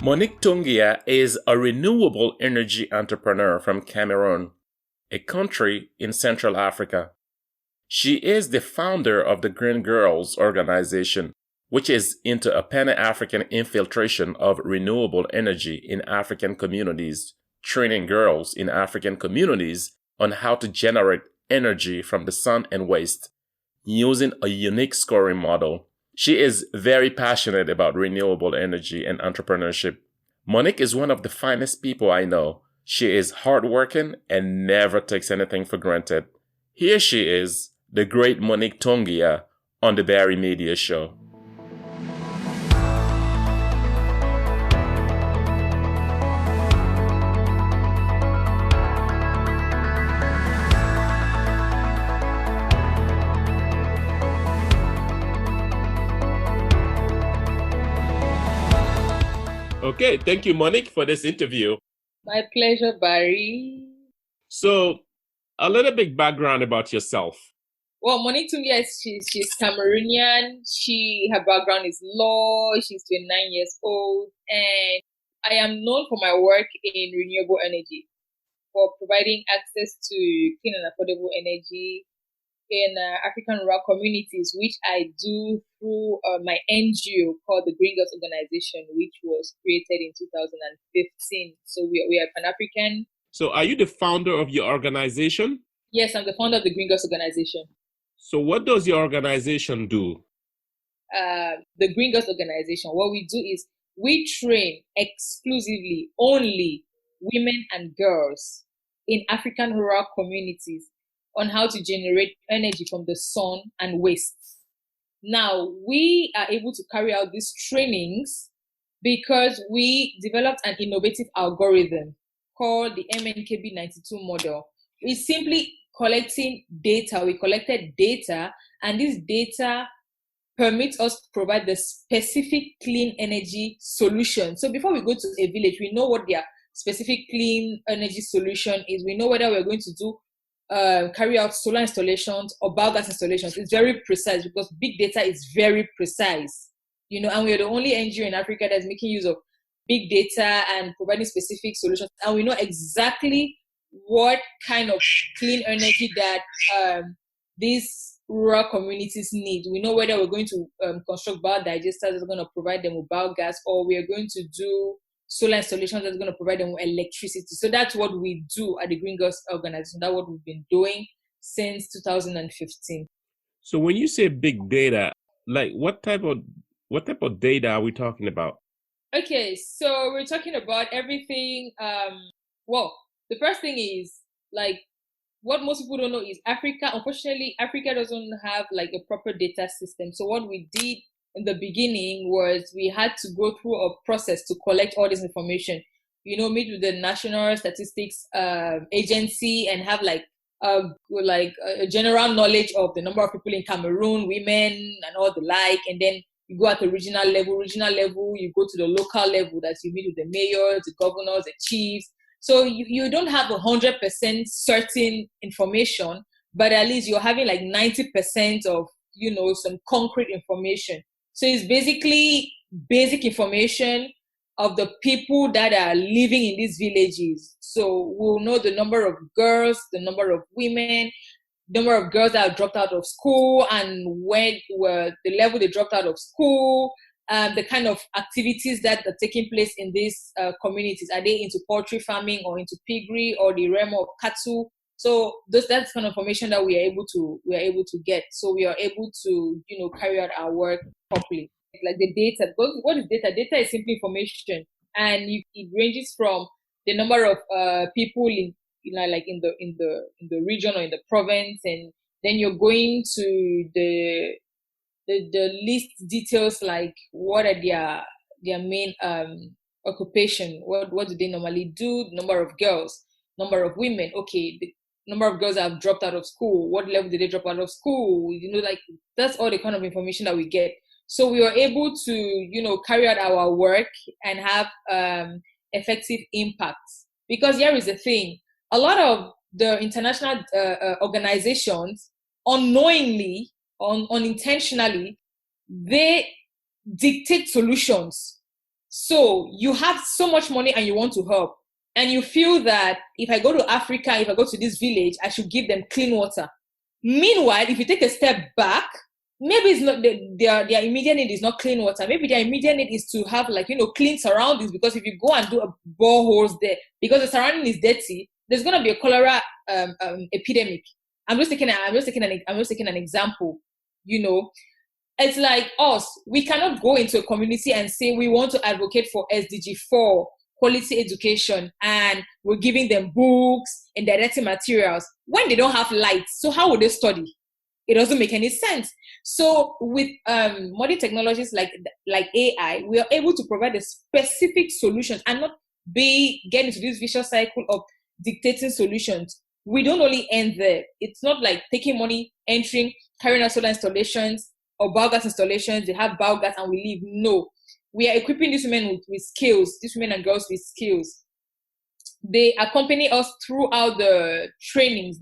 Monique Tungia is a renewable energy entrepreneur from Cameroon, a country in Central Africa. She is the founder of the Green Girls organization, which is into a pan-African infiltration of renewable energy in African communities, training girls in African communities on how to generate energy from the sun and waste, using a unique scoring model. She is very passionate about renewable energy and entrepreneurship. Monique is one of the finest people I know. She is hardworking and never takes anything for granted. Here she is, the great Monique Tungia, on the Barry Media Show. Okay, thank you, Monique, for this interview. My pleasure, Barry. So, a little bit background about yourself. Well, Monique Tungia, she's Cameroonian. Her background is law. She's 29 years old. And I am known for my work in renewable energy, for providing access to clean and affordable energy in African rural communities, which I do through my NGO called the Green Girls Organization, which was created in 2015. So we are Pan-African. So are you the founder of your organization? Yes, I'm the founder of the Green Girls Organization. So what does your organization do? The Green Girls Organization, what we do is we train exclusively only women and girls in African rural communities on how to generate energy from the sun and waste. Now, we are able to carry out these trainings because we developed an innovative algorithm called the MNKB92 model. It's simply collecting data. We collected data, and this data permits us to provide the specific clean energy solution. So before we go to a village, we know what their specific clean energy solution is. We know whether we're going to do carry out solar installations or biogas installations. It's very precise because big data is very precise, and we're the only NGO in Africa that's making use of big data and providing specific solutions. And we know exactly what kind of clean energy that these rural communities need. We know whether we're going to construct biodigesters that are going to provide them with biogas, or we are going to do solar installations that's going to provide them with electricity. So that's what we do at the Green Girls Organization. That's what we've been doing since 2015. So when you say big data, like what type of data are we talking about? Okay, so we're talking about everything. Well, the first thing is, like, what most people don't know is Africa. Unfortunately, Africa doesn't have like a proper data system. So what we did in the beginning was we had to go through a process to collect all this information, meet with the National Statistics Agency and have like a general knowledge of the number of people in Cameroon, women and all the like. And then you go at the regional level, you go to the local level, that you meet with the mayors, the governors, the chiefs. So you don't have 100% certain information, but at least you're having like 90% of, some concrete information. So it's basically basic information of the people that are living in these villages. So we'll know the number of girls, the number of women, number of girls that have dropped out of school, and when were the level they dropped out of school, the kind of activities that are taking place in these communities. Are they into poultry farming or into piggery or the realm of cattle? So that's kind of information that we are able to get. So we are able to carry out our work properly. Like the data. What is data? Data is simply information, and it ranges from the number of people in like in the region or in the province, and then you're going to the list details, like what are their main occupation, what do they normally do, the number of girls, number of women, okay, the number of girls that have dropped out of school, what level did they drop out of school, like that's all the kind of information that we get. So we are able to carry out our work and have effective impact. Because here is the thing, a lot of the international organizations unknowingly, unintentionally, they dictate solutions So you have so much money and you want to help. And you feel that if I go to Africa, if I go to this village, I should give them clean water. Meanwhile, if you take a step back, maybe it's not their immediate need is not clean water. Maybe their immediate need is to have clean surroundings, because if you go and do a boreholes there, because the surrounding is dirty, there's gonna be a cholera epidemic. I'm just taking an example. It's like us. We cannot go into a community and say we want to advocate for SDG 4 quality education, and we're giving them books and didactic materials when they don't have lights. So how would they study? It doesn't make any sense. So with modern technologies like AI, we are able to provide a specific solution and not get into this vicious cycle of dictating solutions. We don't only end there. It's not like taking money, carrying out solar installations or biogas installations. They have biogas and we leave. No. We are equipping these women with skills, these women and girls with skills. They accompany us throughout the trainings,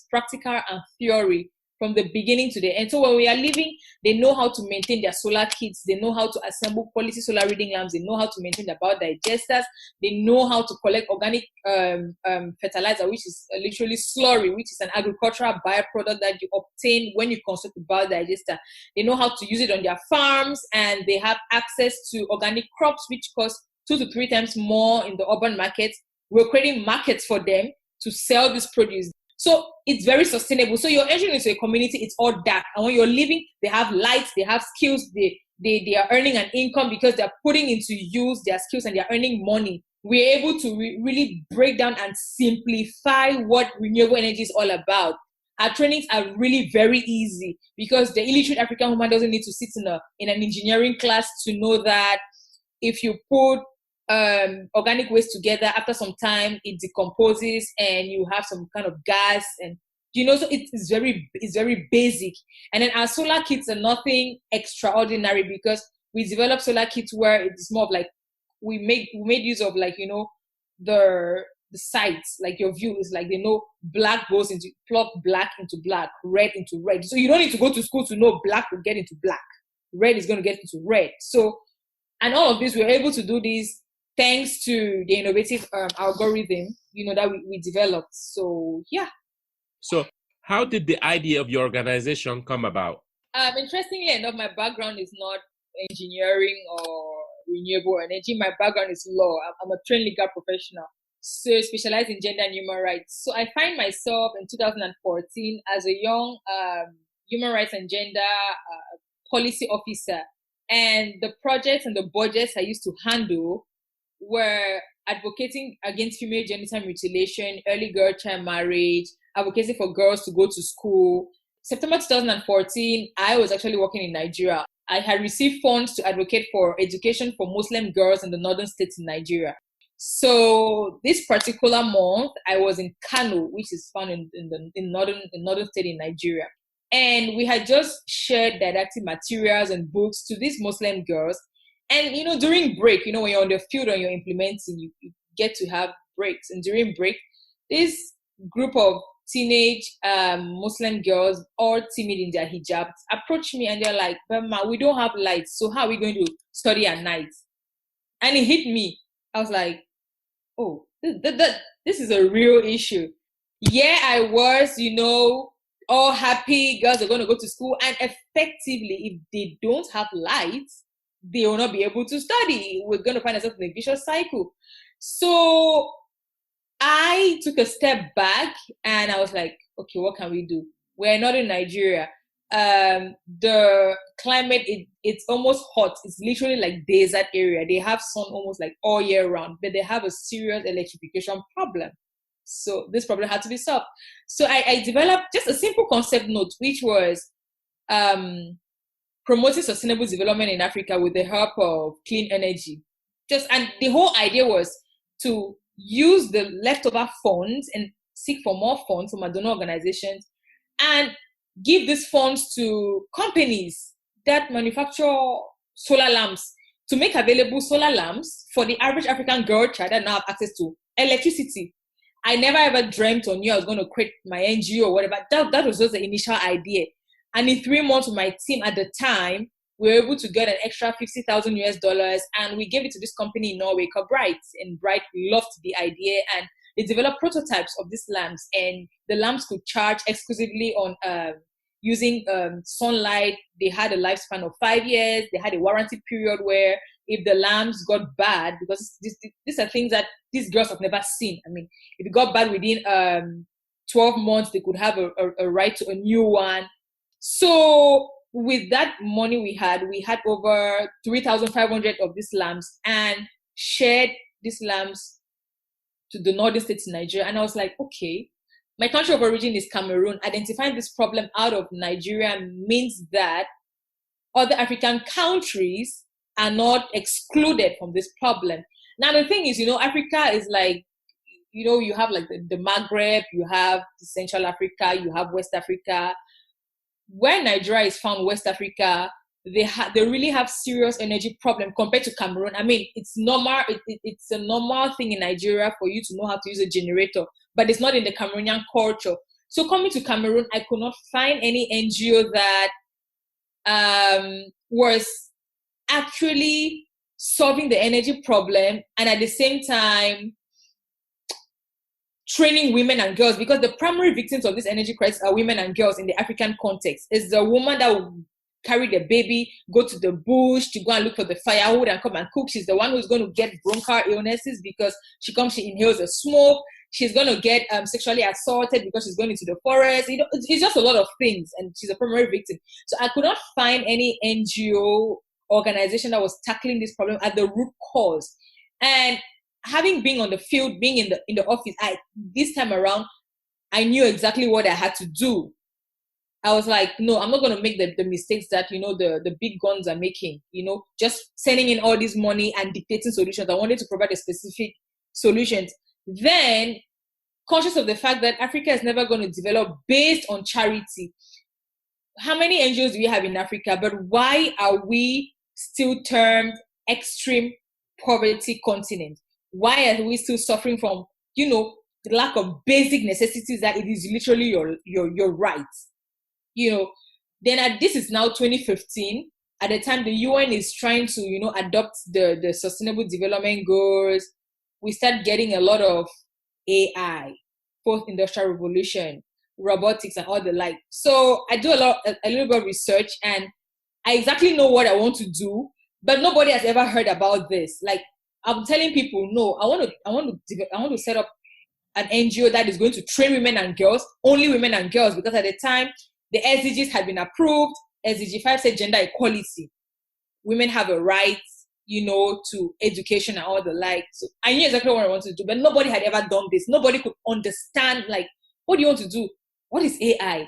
practical and theory, from the beginning to the end. So when we are leaving, they know how to maintain their solar kits. They know how to assemble quality solar reading lamps. They know how to maintain their biodigesters. They know how to collect organic fertilizer, which is literally slurry, which is an agricultural byproduct that you obtain when you construct a biodigester. They know how to use it on their farms, and they have access to organic crops, which cost 2 to 3 times more in the urban markets. We're creating markets for them to sell this produce. So it's very sustainable. So you're entering into a community, it's all dark. And when you're living, they have lights, they have skills, they are earning an income because they're putting into use their skills and they're earning money. We're able to really break down and simplify what renewable energy is all about. Our trainings are really very easy because the illiterate African woman doesn't need to sit in an engineering class to know that if you put organic waste together, after some time it decomposes and you have some kind of gas, and so it's very basic. And then our solar kits are nothing extraordinary because we develop solar kits where it's more of like we made use of the sights, like your view is like black goes into plug black into black, red into red. So you don't need to go to school to know black will get into black, red is going to get into red. So, and all of this, we're able to do this thanks to the innovative algorithm, that we developed. So, yeah. So, how did the idea of your organization come about? Interestingly enough, my background is not engineering or renewable energy. My background is law. I'm a trained legal professional, so specialized in gender and human rights. So I find myself in 2014 as a young human rights and gender policy officer. And the projects and the budgets I used to handle were advocating against female genital mutilation, early girl child marriage, advocating for girls to go to school. September 2014, I was actually working in Nigeria. I had received funds to advocate for education for Muslim girls in the northern states in Nigeria. So this particular month, I was in Kano, which is found in northern state in Nigeria. And we had just shared didactic materials and books to these Muslim girls. And, during break, when you're on the field and you're implementing, you get to have breaks. And during break, this group of teenage Muslim girls, all timid in their hijabs, approached me and they're like, "Mama, we don't have lights, so how are we going to study at night?" And it hit me. I was like, oh, this is a real issue. Yeah, I was, all happy, girls are going to go to school. And effectively, if they don't have lights, they will not be able to study. We're going to find ourselves in a vicious cycle. So I took a step back and I was like, okay, what can we do? We're not in Nigeria. The climate, it's almost hot. It's literally like desert area. They have sun almost like all year round, but they have a serious electrification problem. So this problem had to be solved. So I developed just a simple concept note, which was promoting sustainable development in Africa with the help of clean energy. And the whole idea was to use the leftover funds and seek for more funds from donor organizations and give these funds to companies that manufacture solar lamps to make available solar lamps for the average African girl child that now have access to electricity. I never ever dreamt or knew I was going to create my NGO or whatever. That was just the initial idea. And in 3 months with my team at the time, we were able to get an extra $50,000, and we gave it to this company in Norway called Bright. And Bright loved the idea, and they developed prototypes of these lamps, and the lamps could charge exclusively on using sunlight. They had a lifespan of 5 years. They had a warranty period where if the lamps got bad, because these are things that these girls have never seen. I mean, if it got bad within 12 months, they could have a right to a new one. So with that money we had over 3,500 of these lamps, and shared these lamps to the northern states in Nigeria. And I was like, okay, my country of origin is Cameroon. Identifying this problem out of Nigeria means that other African countries are not excluded from this problem. Now, the thing is, Africa is like, you have like the Maghreb, you have Central Africa, you have West Africa. Where Nigeria is found, West Africa, they really have serious energy problem compared to Cameroon. I mean, it's normal. It's a normal thing in Nigeria for you to know how to use a generator, but it's not in the Cameroonian culture. So coming to Cameroon, I could not find any NGO that was actually solving the energy problem and at the same time training women and girls, because the primary victims of this energy crisis are women and girls in the African context. It's the woman that will carry the baby, go to the bush to go and look for the firewood and come and cook. She's the one who's going to get bronchial illnesses because she inhales the smoke. She's going to get sexually assaulted because she's going into the forest. It's just a lot of things, and she's a primary victim. So I could not find any NGO organization that was tackling this problem at the root cause. And having been on the field, being in the office, this time around, I knew exactly what I had to do. I was like, no, I'm not going to make the mistakes that, the big guns are making, just sending in all this money and dictating solutions. I wanted to provide a specific solutions. Then, conscious of the fact that Africa is never going to develop based on charity. How many NGOs do we have in Africa? But why are we still termed extreme poverty continent? Why are we still suffering from, the lack of basic necessities that it is literally your right? Then this is now 2015. At the time the UN is trying to, adopt the Sustainable Development Goals, we start getting a lot of AI, post-industrial revolution, robotics, and all the like. So I do a little bit of research, and I exactly know what I want to do, but nobody has ever heard about this. Like, I'm telling people, no, I want to set up an NGO that is going to train women and girls, only women and girls, because at the time the SDGs had been approved. SDG 5 said gender equality. Women have a right, to education and all the like. So I knew exactly what I wanted to do, but nobody had ever done this. Nobody could understand, like, what do you want to do? What is AI?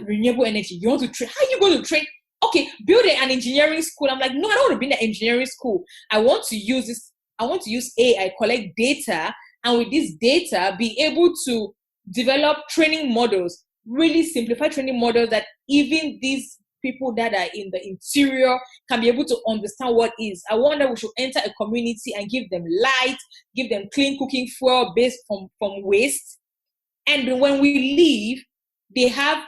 Renewable energy. You want to train? How are you going to train? Okay, build an engineering school. I'm like, no, I don't want to be in the engineering school. I want to use this. I want to use AI, collect data, and with this data, be able to develop training models, really simplify training models that even these people that are in the interior can be able to understand what is. I wonder we should enter a community and give them light, give them clean cooking fuel based from waste. And when we leave, they have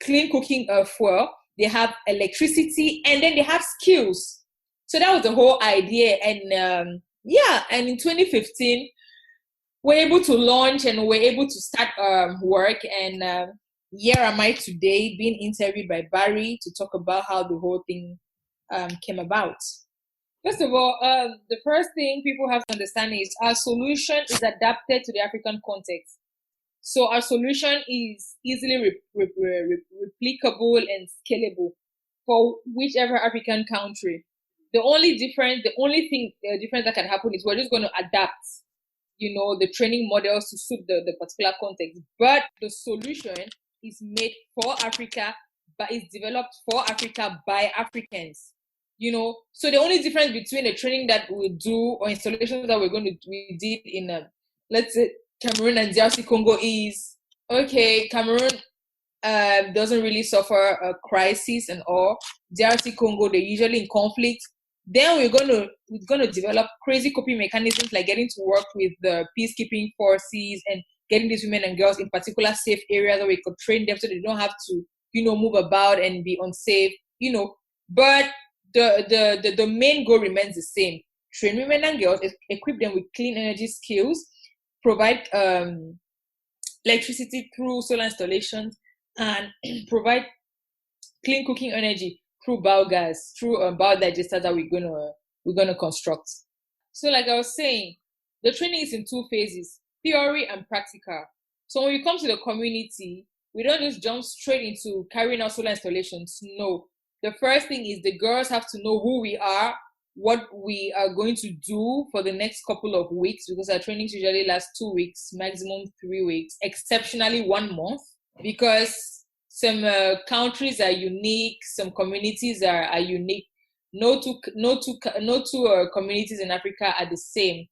clean cooking fuel, they have electricity, and then they have skills. So that was the whole idea. And and in 2015, we're able to launch and we're able to start work. And here am I today being interviewed by Barry to talk about how the whole thing came about. First of all, the first thing people have to understand is our solution is adapted to the African context. So our solution is easily replicable and scalable for whichever African country. The only difference that can happen is we're just going to adapt, the training models to suit the particular context. But the solution is made for Africa, but it's developed for Africa by Africans. So the only difference between the training that we do or installations that we did in, let's say, Cameroon and DRC Congo is, okay, Cameroon doesn't really suffer a crisis and all. DRC Congo, they're usually in conflict. Then we're going to develop crazy coping mechanisms, like getting to work with the peacekeeping forces and getting these women and girls in particular safe areas where we could train them so they don't have to, move about and be unsafe, But the main goal remains the same. Train women and girls, equip them with clean energy skills, provide electricity through solar installations, and provide clean cooking energy through biogas, through biodigesters that we're gonna construct. So, like I was saying, the training is in 2 phases: theory and practical. So, when we come to the community, we don't just jump straight into carrying out solar installations. No, the first thing is the girls have to know who we are, what we are going to do for the next couple of weeks, because our trainings usually last 2 weeks, maximum 3 weeks, exceptionally 1 month, because some countries are unique, some communities are unique. No two communities in Africa are the same.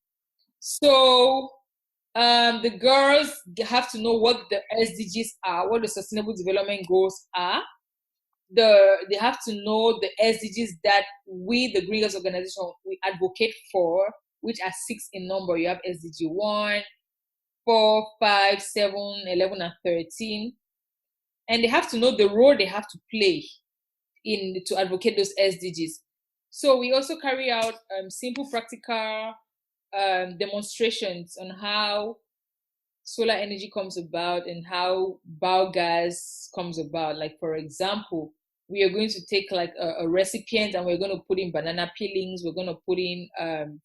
So the girls have to know what the SDGs are, what the Sustainable Development Goals are. They have to know the SDGs that we, the Green Girls Organization, we advocate for, which are 6 in number. You have SDG 1, 4, 5, 7, 11, and 13. And they have to know the role they have to play to advocate those SDGs. So we also carry out simple practical demonstrations on how solar energy comes about and how biogas comes about. Like, for example, we are going to take like a recipient and we're going to put in banana peelings, we're going to put in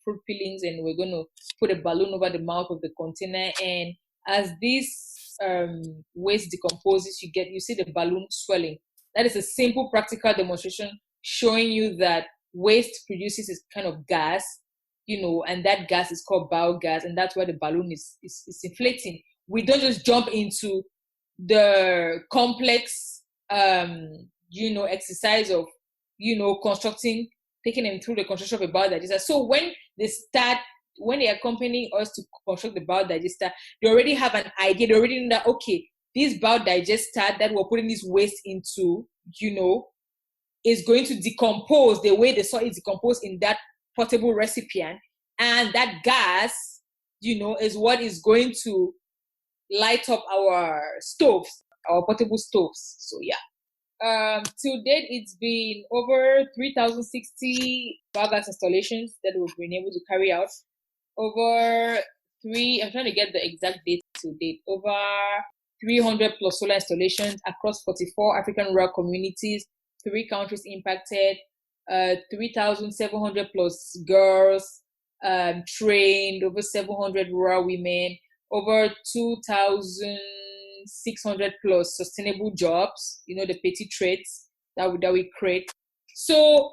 fruit peelings, and we're going to put a balloon over the mouth of the container. And as this waste decomposes, you see the balloon swelling. That is a simple practical demonstration showing you that waste produces this kind of gas, and that gas is called biogas, and that's why the balloon is inflating. We don't just jump into the complex exercise of constructing, taking them through the construction of a biodigester. So when they accompany us to construct the biodigester, they already have an idea. They already know that, okay, this biodigester that we're putting this waste into, is going to decompose the way the soil is decomposed in that portable recipient, and that gas, is what is going to light up our stoves, our portable stoves. So yeah. Till date, it's been over 3,060 biogas installations that we've been able to carry out. I'm trying to get the exact date to date. Over 300 plus solar installations across 44 African rural communities, 3 countries impacted, 3,700 plus girls trained, over 700 rural women, over 2,600 plus sustainable jobs, the petty trades that we create. So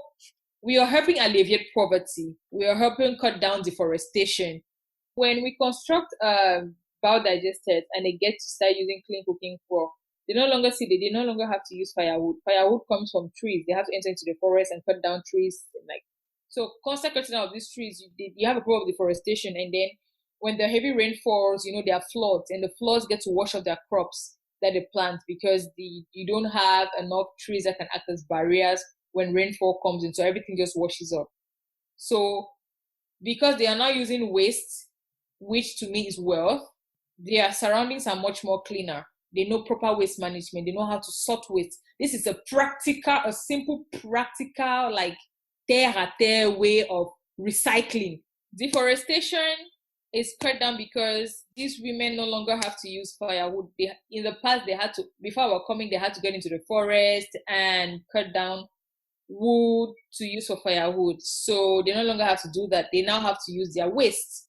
we are helping alleviate poverty. We are helping cut down deforestation. When we construct biodigesters and they get to start using clean cooking for, they no longer have to use firewood. Firewood comes from trees. They have to enter into the forest and cut down trees. So constant cutting down of these trees, you have a problem of deforestation. And then when the heavy rain falls, there are floods, and the floods get to wash out their crops that they plant, because you don't have enough trees that can act as barriers when rainfall comes in. So everything just washes up. So because they are now using waste, which to me is wealth, their surroundings are much more cleaner. They know proper waste management. They know how to sort waste. This is a simple practical, like terre-à-terre way of recycling. Deforestation is cut down because these women no longer have to use firewood. In the past, before our coming, they had to get into the forest and cut down wood to use for firewood. So they no longer have to do that. They now have to use their waste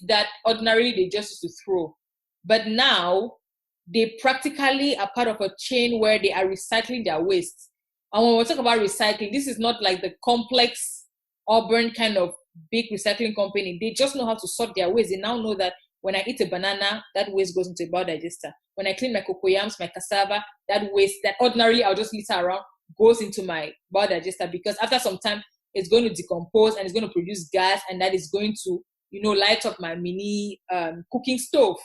that ordinarily they just used to throw. But now they practically are part of a chain where they are recycling their waste. And when we talk about recycling, this is not like the complex urban kind of big recycling company. They just know how to sort their waste. They now know that when I eat a banana, that waste goes into a biodigester. When I clean my cocoyams, my cassava, that waste that ordinarily I'll just litter around goes into my biodigester, because after some time it's going to decompose and it's going to produce gas, and that is going to light up my mini cooking stove.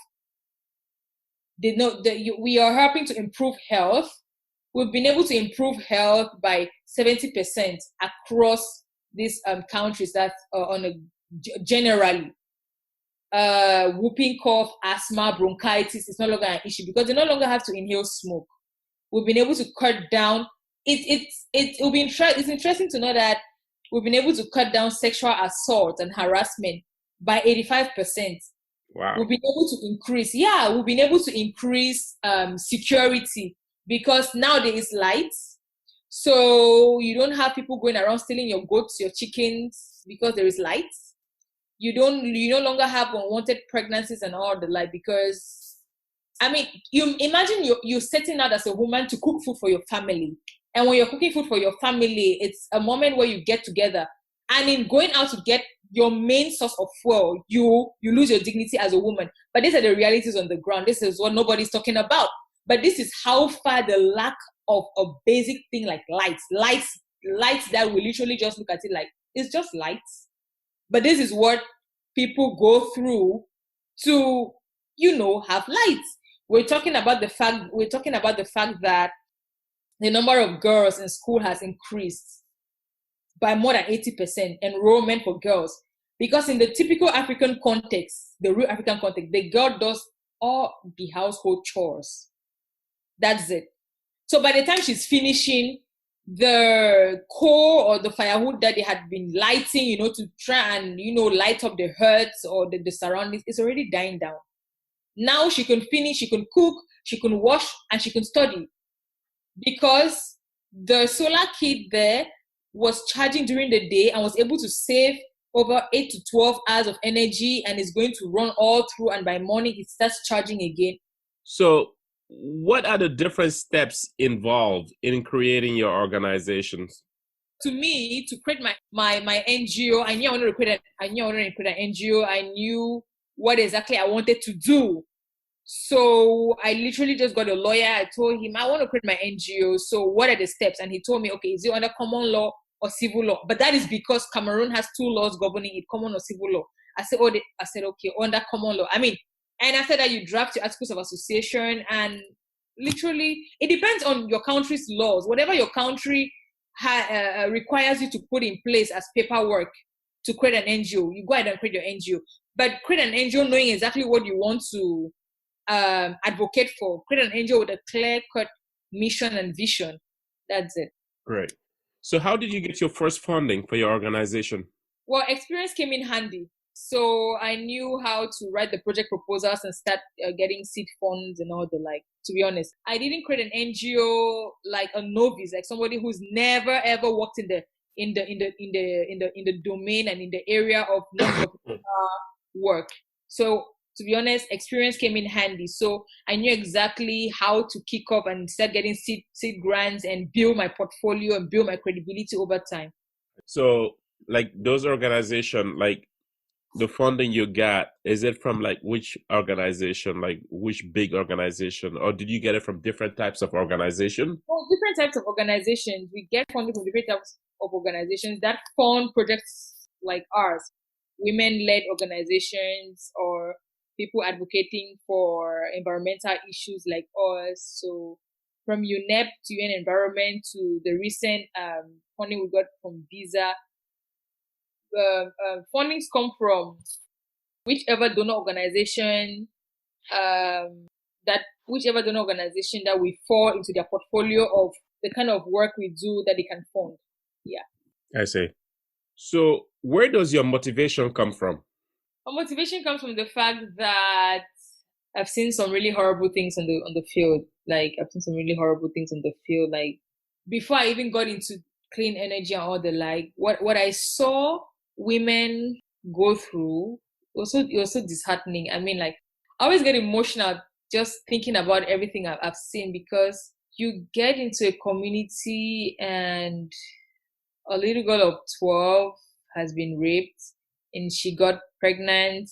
They know that we are helping to improve health. We've been able to improve health by 70% across these countries that on a generally. Whooping cough, asthma, bronchitis is no longer an issue because they no longer have to inhale smoke. We've been able to cut down it's interesting to know that we've been able to cut down sexual assault and harassment by 85%. Wow. We've been able to increase security because now there is lights. So you don't have people going around stealing your goats, your chickens, because there is lights. You no longer have unwanted pregnancies and all the like, because I mean, you imagine you're setting out as a woman to cook food for your family. And when you're cooking food for your family, it's a moment where you get together. And in going out to get your main source of fuel, you lose your dignity as a woman. But these are the realities on the ground. This is what nobody's talking about. But this is how far the lack of a basic thing like lights that we literally just look at it like, it's just lights. But this is what people go through to, have lights. We're talking about the fact that the number of girls in school has increased by more than 80%, enrollment for girls. Because in the typical African context, the real African context, the girl does all the household chores. That's it. So by the time she's finishing, the coal or the firewood that they had been lighting, to try and, light up the huts or the surroundings, is already dying down. Now she can finish, she can cook, she can wash, and she can study. Because the solar kit there was charging during the day and was able to save over 8 to 12 hours of energy, and is going to run all through, and by morning it starts charging again. So what are the different steps involved in creating your organizations? To me, to create my NGO, I knew I wanted to create an NGO. I knew what exactly I wanted to do. So I literally just got a lawyer. I told him, I want to create my NGO. So what are the steps? And he told me, okay, is it under common law or civil law? But that is because Cameroon has 2 laws governing it, common or civil law. I said, okay, under common law. And after that, you draft your articles of association, and literally, it depends on your country's laws. Whatever your country requires you to put in place as paperwork to create an NGO, you go ahead and create your NGO. But create an NGO knowing exactly what you want to advocate for. Create an NGO with a clear-cut mission and vision. That's it. Great. So how did you get your first funding for your organization? Well, experience came in handy. So I knew how to write the project proposals and start getting seed funds and all the like. To be honest, I didn't create an NGO like a novice, like somebody who's never ever worked in the domain and in the area of non-profit work. So to be honest, experience came in handy. So I knew exactly how to kick off and start getting seed grants and build my portfolio and build my credibility over time. So like those organizations, like the funding you got, is it from like which organization, like which big organization, or did you get it from different types of organizations? Well, different types of organizations. We get funding from different types of organizations that fund projects like ours, women-led organizations or people advocating for environmental issues like us. So from UNEP to UN Environment to the recent funding we got from Visa. Fundings come from whichever donor organization that we fall into their portfolio of the kind of work we do that they can fund. Yeah. I see. So where does your motivation come from? My motivation comes from the fact that I've seen some really horrible things on the field. Like before I even got into clean energy and all the like, what I saw women go through was so disheartening. I mean, like, I always get emotional just thinking about everything I've seen, because you get into a community and a little girl of 12 has been raped and she got pregnant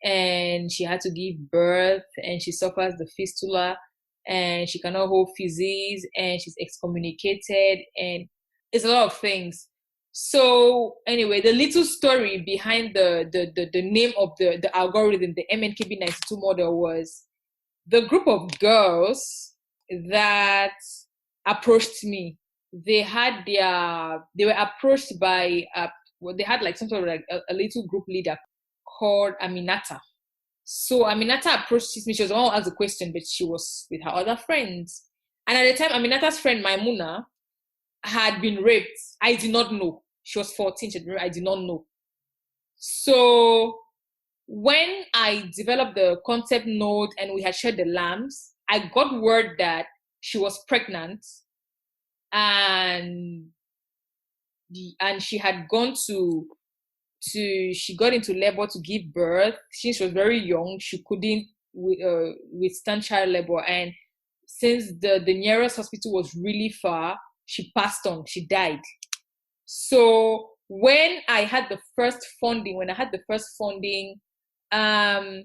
and she had to give birth and she suffers the fistula and she cannot hold feces and she's excommunicated, and it's a lot of things. So anyway, the little story behind the name of the algorithm, the MNKB92 model, was the group of girls that approached me. They were approached by they had like some sort of like a little group leader called Aminata. So Aminata approached me. She was the one who asked the question, but she was with her other friends. And at the time, Aminata's friend Maimuna had been raped. I did not know. She was 14. She had been raped. I did not know. So when I developed the concept note and we had shared the lambs, I got word that she was pregnant, and she had gone to she got into labor to give birth. Since she was very young, she couldn't withstand child labor, and since the nearest hospital was really far, she passed on. She died. So when I had the first funding, um,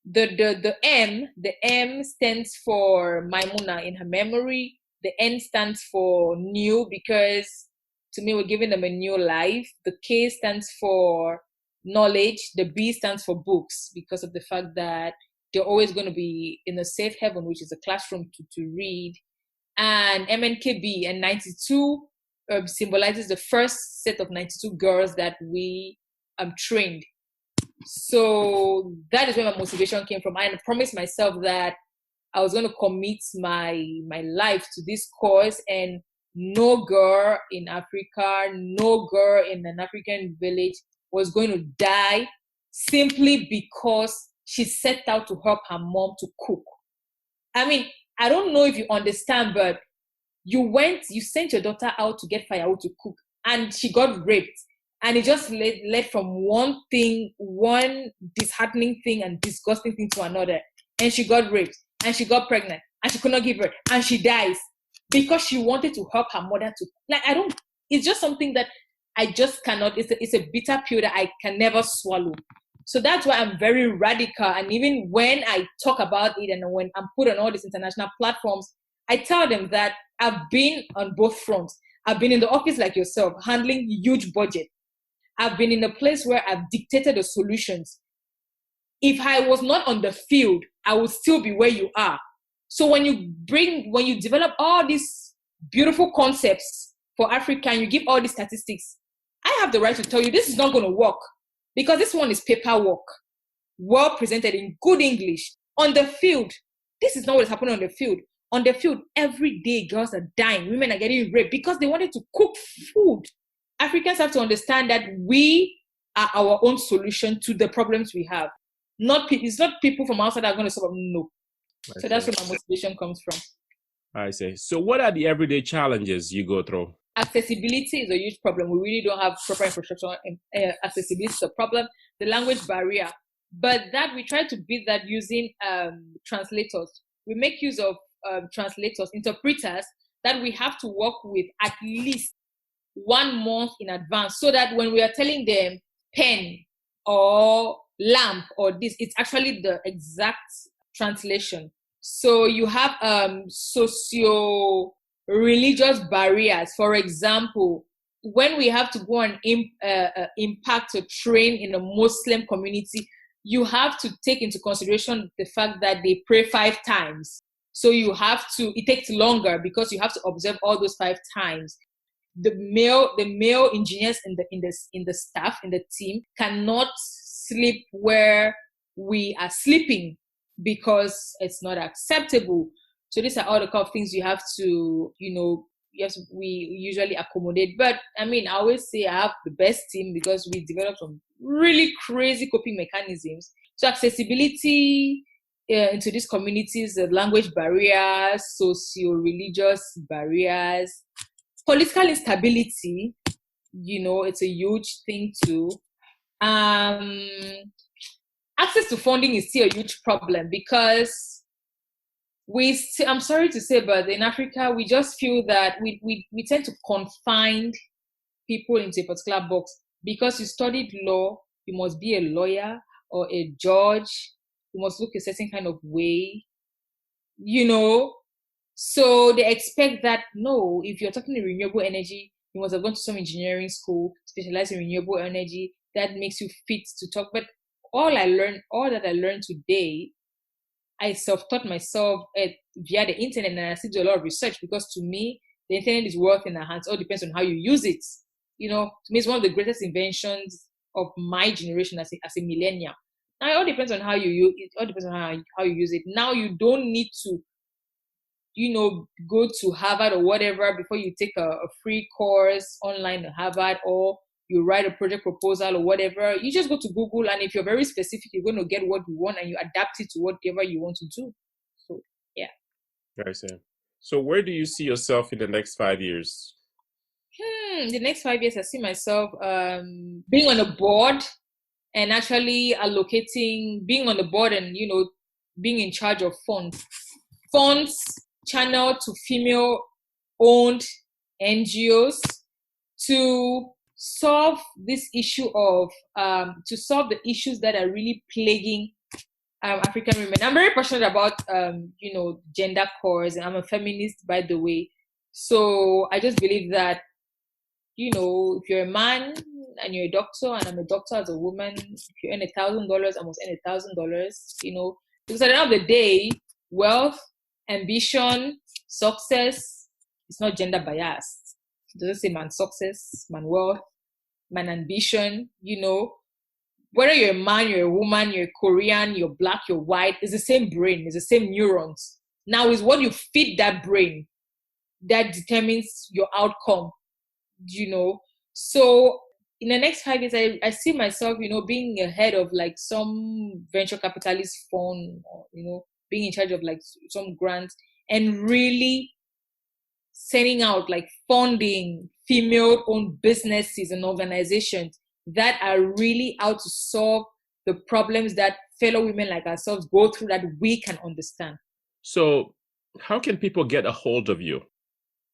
the M stands for Maimuna in her memory. The N stands for new, because to me we're giving them a new life. The K stands for knowledge. The B stands for books, because of the fact that they're always going to be in a safe haven, which is a classroom to read. And MNKB and 92 symbolizes the first set of 92 girls that we trained. So that is where my motivation came from. I promised myself that I was going to commit my life to this cause, and no girl in Africa, no girl in an African village was going to die simply because she set out to help her mom to cook. I mean, I don't know if you understand, but you sent your daughter out to get firewood to cook, and she got raped. And it just led from one disheartening thing and disgusting thing to another. And she got raped, and she got pregnant, and she could not give birth, and she dies because she wanted to help her mother to. It's just something that I just cannot. It's a bitter pill that I can never swallow. So that's why I'm very radical. And even when I talk about it and when I'm put on all these international platforms, I tell them that I've been on both fronts. I've been in the office like yourself, handling huge budget. I've been in a place where I've dictated the solutions. If I was not on the field, I would still be where you are. So when you develop all these beautiful concepts for Africa and you give all these statistics, I have the right to tell you this is not going to work, because this one is paperwork, well presented in good English. On the field, this is not what is happening on the field. On the field, every day girls are dying, women are getting raped because they wanted to cook food. Africans have to understand that we are our own solution to the problems we have. It's not people from outside that are going to solve them. No. So that's where my motivation comes from. I see. So what are the everyday challenges you go through? Accessibility is a huge problem. We really don't have proper infrastructure. Accessibility is a problem. The language barrier. But that we try to beat that using translators. We make use of translators, interpreters that we have to work with at least 1 month in advance, so that when we are telling them pen or lamp or this, it's actually the exact translation. So you have socio-religious barriers. For example, when we have to go and impact or train in a Muslim community, you have to take into consideration the fact that they pray 5 times. So it takes longer because you have to observe all those 5 times. The male engineers in the staff, in the team, cannot sleep where we are sleeping because it's not acceptable. So these are all the kind of things you have to, we usually accommodate. But I mean, I always say I have the best team because we developed some really crazy coping mechanisms. So accessibility into these communities, the language barriers, socio-religious barriers, political instability, it's a huge thing too. Access to funding is still a huge problem because I'm sorry to say, but in Africa, we just feel that we tend to confine people into a particular box. Because you studied law, you must be a lawyer or a judge. You must look a certain kind of way, So they expect that, no, if you're talking about renewable energy, you must have gone to some engineering school, specialized in renewable energy. That makes you fit to talk. But all that I learned today, I self-taught myself via the internet, and I still do a lot of research because to me, the internet is worth in our hands. It all depends on how you use it. To me, it's one of the greatest inventions of my generation as a millennial. Now, it all depends on how you use it. It all depends on how you use it. Now, you don't need to go to Harvard or whatever before you take a free course online at Harvard, or you write a project proposal or whatever. You just go to Google, and if you're very specific, you're going to get what you want, and you adapt it to whatever you want to do. So, yeah. Very sad. So where do you see yourself in the next 5 years? The next 5 years, I see myself being on a board and actually being on the board and, being in charge of funds channeled to female-owned NGOs to solve this issue to solve the issues that are really plaguing African women. I'm very passionate about, gender cause, and I'm a feminist, by the way. So I just believe that, if you're a man and you're a doctor, and I'm a doctor as a woman, if you earn $1,000, I must earn $1,000, because at the end of the day, wealth, ambition, success, it's not gender biased. It doesn't say man success, man wealth, man ambition, whether you're a man, you're a woman, you're Korean, you're black, you're white, it's the same brain, it's the same neurons. Now it's what you feed that brain that determines your outcome, So in the next 5 years, I see myself, being ahead of like some venture capitalist fund, or, being in charge of like some grants, and really sending out like funding female-owned businesses and organizations that are really out to solve the problems that fellow women like ourselves go through that we can understand. So how can people get a hold of you?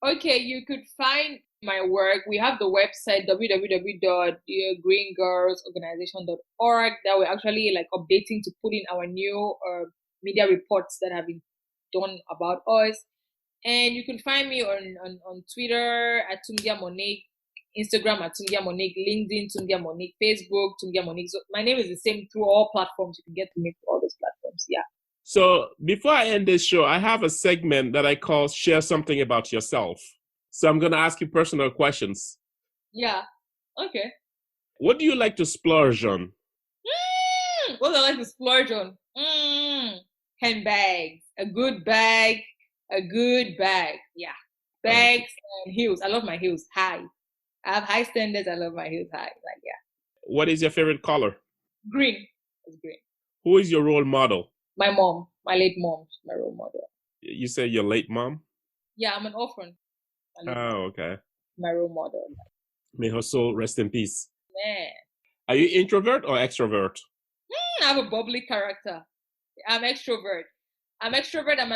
Okay, you could find my work. We have the website www.greengirlsorganization.org that we're actually like updating to put in our new media reports that have been done about us. And you can find me on Twitter at Tungia Monique, Instagram at Tungia Monique, LinkedIn Tungia Monique, Facebook Tungia Monique. So my name is the same through all platforms. You can get to me through all those platforms. Yeah. So before I end this show, I have a segment that I call Share Something About Yourself. So I'm going to ask you personal questions. Yeah. Okay. What do you like to splurge on? What do I like to splurge on? Handbags. A good bag. Yeah. Bags and heels. I love my heels high. I have high standards. I love my heels high. Like, yeah. What is your favorite color? Green. It's green. Who is your role model? My mom. My late mom. My role model. You say your late mom? Yeah, I'm an orphan. Oh, okay. My role model. May her soul rest in peace. Man. Are you introvert or extrovert? I have a bubbly character. I'm extrovert. I'm an extrovert, and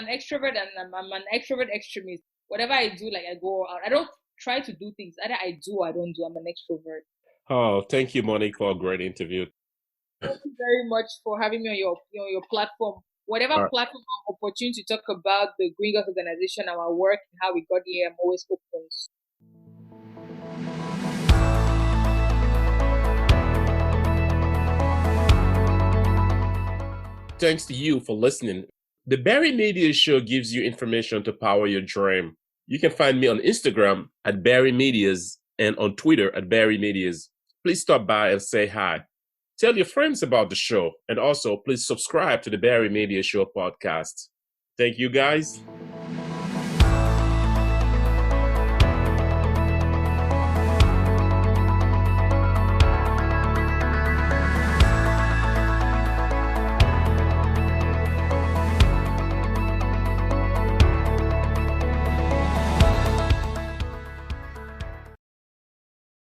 I'm an extrovert extremist. Whatever I do, like I go out. I don't try to do things. Either I do or I don't do. I'm an extrovert. Oh, thank you, Monique, for a great interview. Thank you very much for having me on your platform. Whatever platform or opportunity to talk about the Green Girls Organization, our work, and how we got here, I'm always open. Thanks to you for listening. The Berry Media Show gives you information to power your dream. You can find me on Instagram at Berry Medias and on Twitter at Berry Medias. Please stop by and say hi. Tell your friends about the show, and also please subscribe to the Berry Media Show podcast. Thank you, guys.